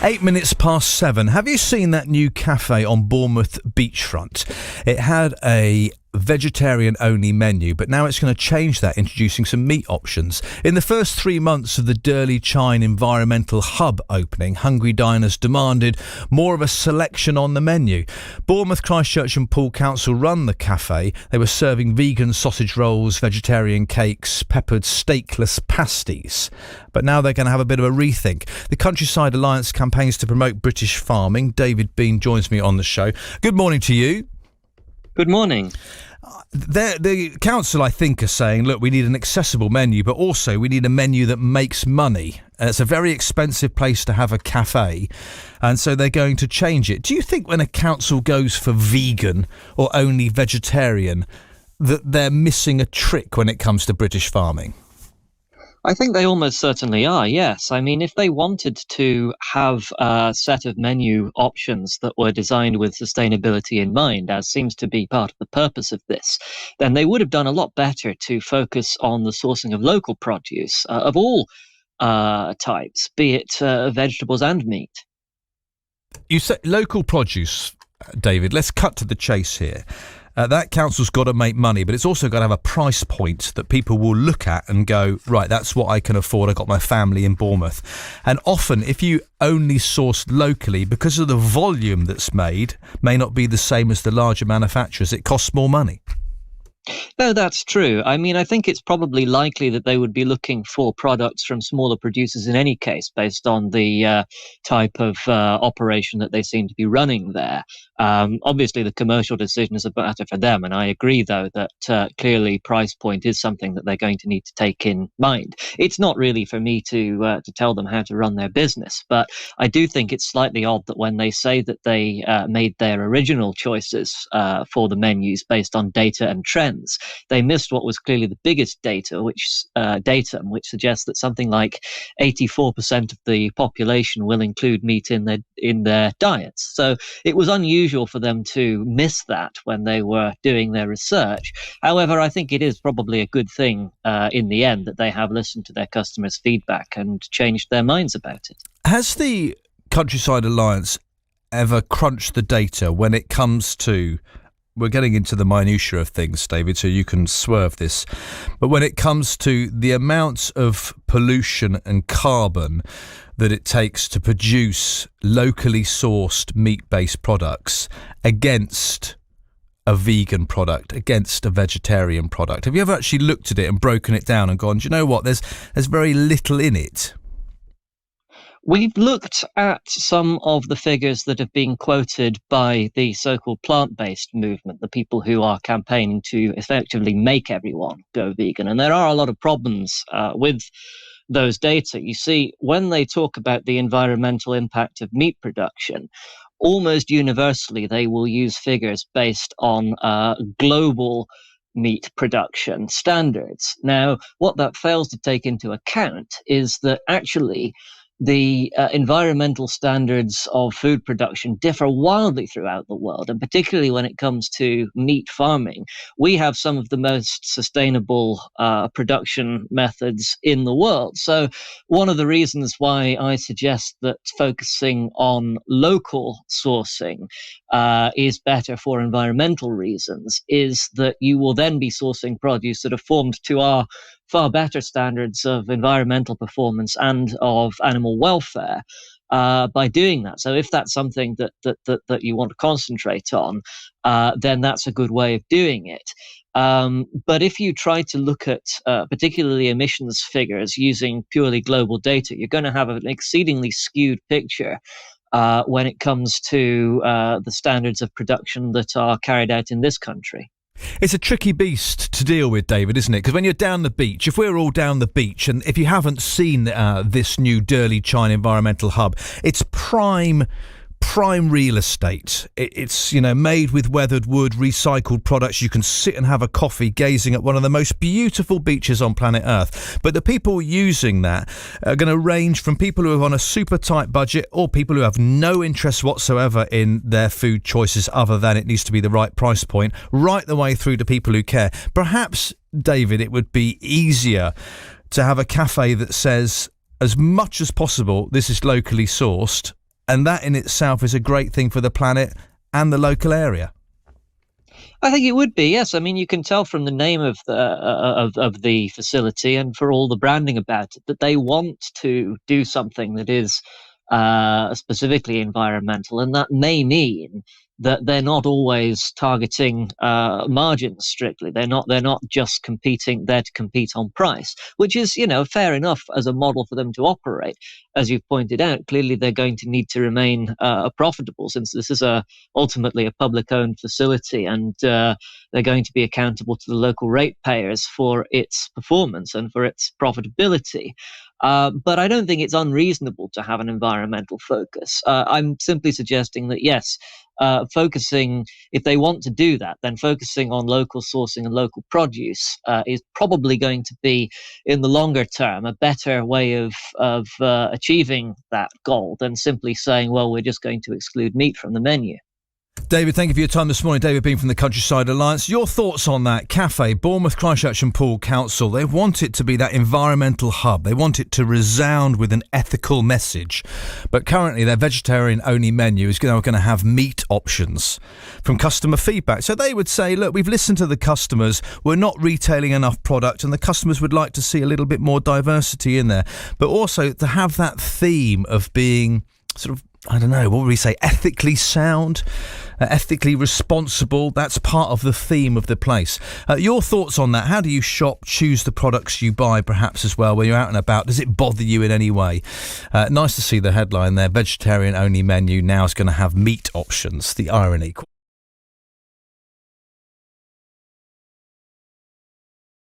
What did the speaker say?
7:08. Have you seen that new cafe on Bournemouth beachfront? It had a vegetarian-only menu, but now it's going to change that, introducing some meat options. In the first 3 months of the Durley Chine Environmental Hub opening, hungry diners demanded more of a selection on the menu. Bournemouth, Christchurch and Poole Council run the cafe. They were serving vegan sausage rolls, vegetarian cakes, peppered steakless pasties. But now they're going to have a bit of a rethink. The Countryside Alliance campaigns to promote British farming. David Bean joins me on the show. Good morning to you. Good morning. The council, I think, are saying, look, we need an accessible menu, but also we need a menu that makes money. It's a very expensive place to have a cafe, and so they're going to change it. Do you think when a council goes for vegan or only vegetarian that they're missing a trick when it comes to British farming? I think they almost certainly are, yes. I mean, if they wanted to have a set of menu options that were designed with sustainability in mind, as seems to be part of the purpose of this, then they would have done a lot better to focus on the sourcing of local produce of all types, be it vegetables and meat. You say local produce, David. Let's cut to the chase here. That council's got to make money, but it's also got to have a price point that people will look at and go, right, that's what I can afford. I've got my family in Bournemouth. And often, if you only source locally, because of the volume that's made, may not be the same as the larger manufacturers, it costs more money. No, that's true. I mean, I think it's probably likely that they would be looking for products from smaller producers in any case, based on the type of operation that they seem to be running there. Obviously, the commercial decision is a matter for them, and I agree, though, that clearly price point is something that they're going to need to take in mind. It's not really for me to tell them how to run their business, but I do think it's slightly odd that when they say that they made their original choices for the menus based on data and trends, they missed what was clearly the biggest datum, which suggests that something like 84% of the population will include meat in their diets. So it was unusual for them to miss that when they were doing their research. However, I think it is probably a good thing in the end that they have listened to their customers' feedback and changed their minds about it. Has the Countryside Alliance ever crunched the data when it comes to... We're getting into the minutiae of things, David, so you can swerve this. But when it comes to the amounts of pollution and carbon that it takes to produce locally sourced meat-based products against a vegan product, against a vegetarian product, have you ever actually looked at it and broken it down and gone, do you know what, there's very little in it? We've looked at some of the figures that have been quoted by the so-called plant-based movement, the people who are campaigning to effectively make everyone go vegan. And there are a lot of problems with those data. You see, when they talk about the environmental impact of meat production, almost universally they will use figures based on global meat production standards. Now, what that fails to take into account is that actually the environmental standards of food production differ wildly throughout the world, and particularly when it comes to meat farming. We have some of the most sustainable production methods in the world. So one of the reasons why I suggest that focusing on local sourcing is better for environmental reasons is that you will then be sourcing produce that are formed to our far better standards of environmental performance and of animal welfare by doing that. So if that's something that you want to concentrate on, then that's a good way of doing it. But if you try to look at particularly emissions figures using purely global data, you're going to have an exceedingly skewed picture when it comes to the standards of production that are carried out in this country. It's a tricky beast to deal with, David, isn't it? Because when you're down the beach, if we're all down the beach, and if you haven't seen this new Durley Chine Environmental Hub, it's prime real estate. It's made with weathered wood, recycled products. You can sit and have a coffee gazing at one of the most beautiful beaches on planet Earth. But the people using that are going to range from people who are on a super tight budget or people who have no interest whatsoever in their food choices other than it needs to be the right price point, right the way through to people who care. Perhaps, David, it would be easier to have a cafe that says, as much as possible, this is locally sourced, And that in itself is a great thing for the planet and the local area. I think it would be, yes. I mean, you can tell from the name of the facility and for all the branding about it that they want to do something that is specifically environmental, and that may mean that they're not always targeting margins strictly. They're not just competing there to compete on price, which is, fair enough as a model for them to operate. As you've pointed out, clearly they're going to need to remain profitable, since this is ultimately a public-owned facility, and they're going to be accountable to the local ratepayers for its performance and for its profitability. But I don't think it's unreasonable to have an environmental focus. I'm simply suggesting that, yes, focusing, if they want to do that, then focusing on local sourcing and local produce is probably going to be, in the longer term, a better way of achieving that goal than simply saying, well, we're just going to exclude meat from the menu. David, thank you for your time this morning. David Bean from the Countryside Alliance. Your thoughts on that cafe, Bournemouth, Christchurch and Poole Council. They want it to be that environmental hub. They want it to resound with an ethical message. But currently their vegetarian-only menu is going to have meat options from customer feedback. So they would say, look, we've listened to the customers. We're not retailing enough product, and the customers would like to see a little bit more diversity in there. But also to have that theme of being sort of, I don't know, what would we say, ethically sound, ethically responsible. That's part of the theme of the place. Your thoughts on that? How do you shop, choose the products you buy perhaps as well when you're out and about? Does it bother you in any way? Nice to see the headline there, vegetarian only menu now is going to have meat options. The irony.